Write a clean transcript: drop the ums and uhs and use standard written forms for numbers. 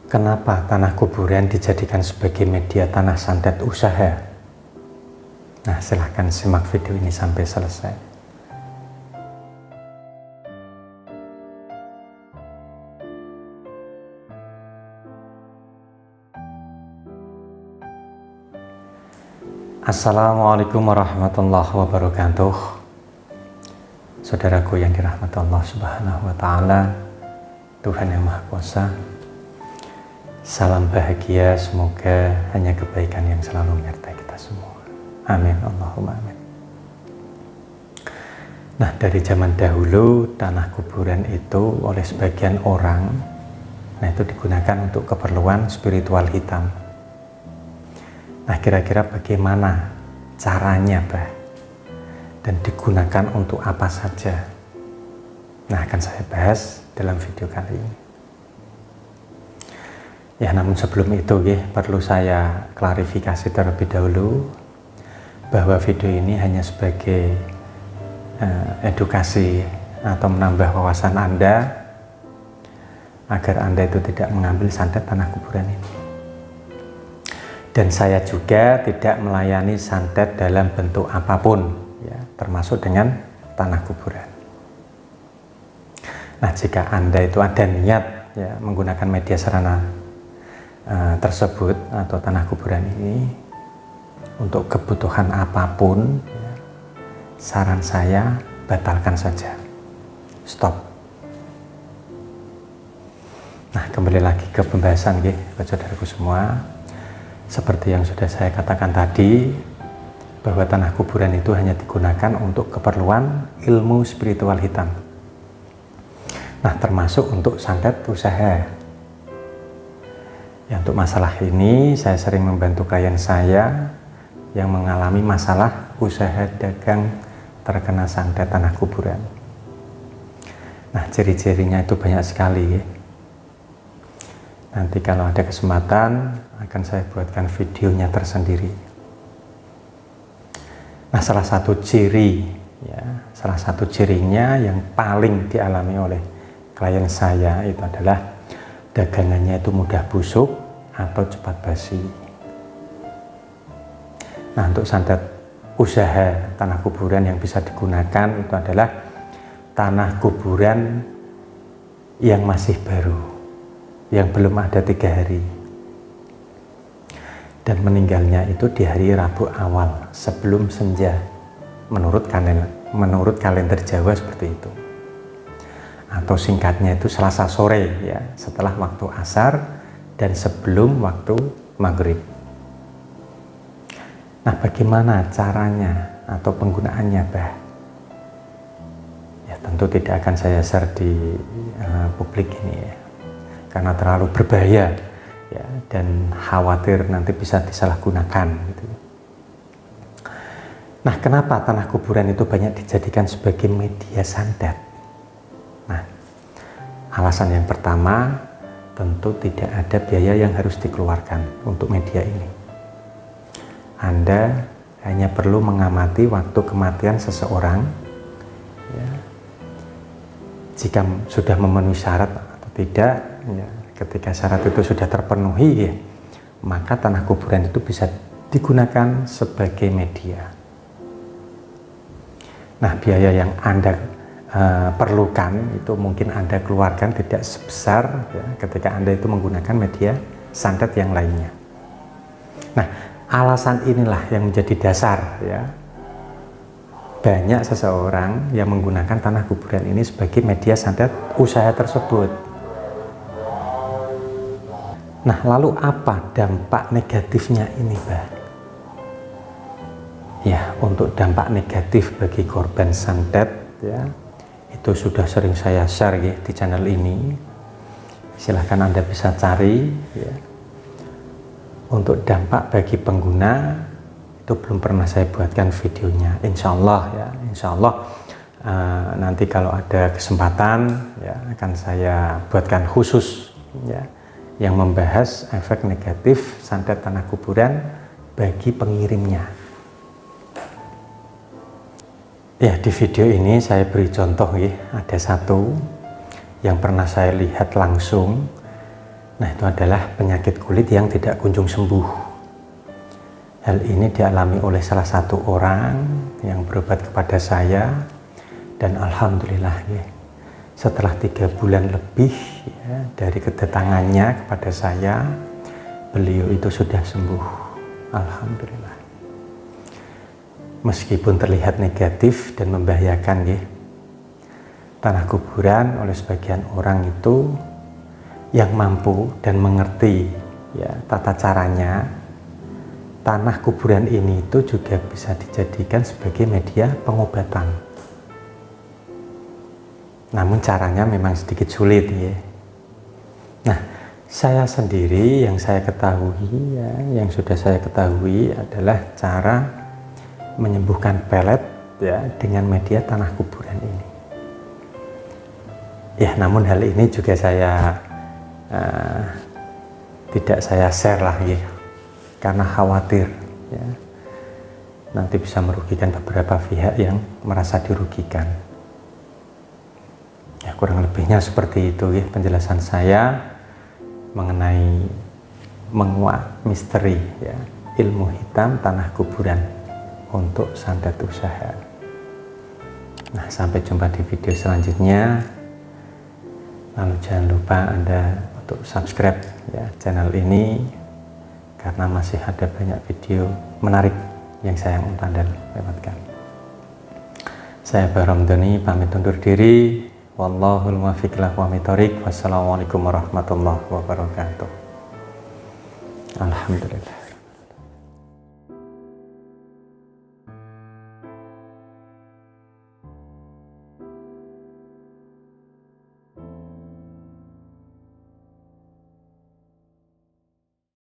Kenapa tanah kuburan dijadikan sebagai media tanah santet usaha? Nah, silahkan simak video ini sampai selesai. Assalamualaikum warahmatullahi wabarakatuh. Saudaraku yang dirahmati Allah Subhanahu wa Ta'ala, Tuhan yang Maha Kuasa, salam bahagia, semoga hanya kebaikan yang selalu menyertai kita semua. Amin, Allahumma amin. Nah, dari zaman dahulu tanah kuburan itu oleh sebagian orang, nah itu digunakan untuk keperluan spiritual hitam. Nah, kira-kira bagaimana caranya, Bah? Dan digunakan untuk apa saja? Nah, akan saya bahas dalam video kali ini. Ya, namun sebelum itu perlu saya klarifikasi terlebih dahulu bahwa video ini hanya sebagai edukasi atau menambah wawasan Anda agar Anda itu tidak mengambil santet tanah kuburan ini. Dan saya juga tidak melayani santet dalam bentuk apapun, ya, termasuk dengan tanah kuburan. Nah, jika Anda itu ada niat ya, menggunakan media sarana tersebut atau tanah kuburan ini untuk kebutuhan apapun, ya, saran saya batalkan saja, stop. Nah, kembali lagi ke pembahasan saudaraku semua. Seperti yang sudah saya katakan tadi, bahwa tanah kuburan itu hanya digunakan untuk keperluan ilmu spiritual hitam. Nah, termasuk untuk santet usaha. Ya, untuk masalah ini saya sering membantu klien saya yang mengalami masalah usaha dagang terkena santet tanah kuburan. Nah, ciri-cirinya itu banyak sekali. Nanti kalau ada kesempatan akan saya buatkan videonya tersendiri. Nah, salah satu cirinya yang paling dialami oleh klien saya itu adalah dagangannya itu mudah busuk atau cepat basi. Nah, untuk santet usaha tanah kuburan yang bisa digunakan itu adalah tanah kuburan yang masih baru, yang belum ada 3 hari, dan meninggalnya itu di hari Rabu awal sebelum senja, menurut kalender Jawa seperti itu, atau singkatnya itu Selasa sore, ya, setelah waktu asar dan sebelum waktu maghrib. Nah, bagaimana caranya atau penggunaannya, Bah? Ya, tentu tidak akan saya share di publik ini, ya, karena terlalu berbahaya, ya, dan khawatir nanti bisa disalahgunakan gitu. Nah, kenapa tanah kuburan itu banyak dijadikan sebagai media santet? Nah, alasan yang pertama, tentu tidak ada biaya yang harus dikeluarkan untuk media ini. Anda hanya perlu mengamati waktu kematian seseorang, ya. Jika sudah memenuhi syarat atau tidak, ya, ketika syarat itu sudah terpenuhi, ya, maka tanah kuburan itu bisa digunakan sebagai media. Nah, biaya yang Anda perlukan itu mungkin Anda keluarkan tidak sebesar, ya, ketika Anda itu menggunakan media santet yang lainnya. Nah, alasan inilah yang menjadi dasar, ya, banyak seseorang yang menggunakan tanah kuburan ini sebagai media santet usaha tersebut. Nah, lalu apa dampak negatifnya ini, Bah? Ya, untuk dampak negatif bagi korban santet, ya, itu sudah sering saya share, ya, di channel ini. Silahkan Anda bisa cari, ya. Untuk dampak bagi pengguna itu belum pernah saya buatkan videonya. Insya Allah, ya, insya Allah nanti kalau ada kesempatan, ya, akan saya buatkan khusus, ya, yang membahas efek negatif santet tanah kuburan bagi pengirimnya. Ya, di video ini saya beri contoh, ya, ada satu yang pernah saya lihat langsung Nah, itu adalah penyakit kulit yang tidak kunjung sembuh. Hal ini dialami oleh salah satu orang yang berobat kepada saya, dan alhamdulillah ya, setelah 3 bulan lebih ya, dari kedatangannya kepada saya, beliau itu sudah sembuh, alhamdulillah. Meskipun terlihat negatif dan membahayakan ya, tanah kuburan oleh sebagian orang itu yang mampu dan mengerti ya tata caranya, tanah kuburan ini itu juga bisa dijadikan sebagai media pengobatan. Namun caranya memang sedikit sulit ya. Nah, saya sendiri yang saya ketahui ya, yang sudah saya ketahui adalah cara menyembuhkan pelet ya dengan media tanah kuburan ini. Ya, namun hal ini juga saya tidak saya share lagi karena khawatir ya, nanti bisa merugikan beberapa pihak yang merasa dirugikan. Ya, kurang lebihnya seperti itu ya penjelasan saya mengenai menguak misteri ya ilmu hitam tanah kuburan untuk sandat usaha. Nah, sampai jumpa di video selanjutnya. Lalu jangan lupa Anda untuk subscribe ya channel ini, karena masih ada banyak video menarik yang saya ingin Anda lewatkan. Saya Bahramdhani pamit undur diri. Wallahul muwaffiq ila aqwamit thoriq. Wassalamualaikum warahmatullahi wabarakatuh. Alhamdulillah.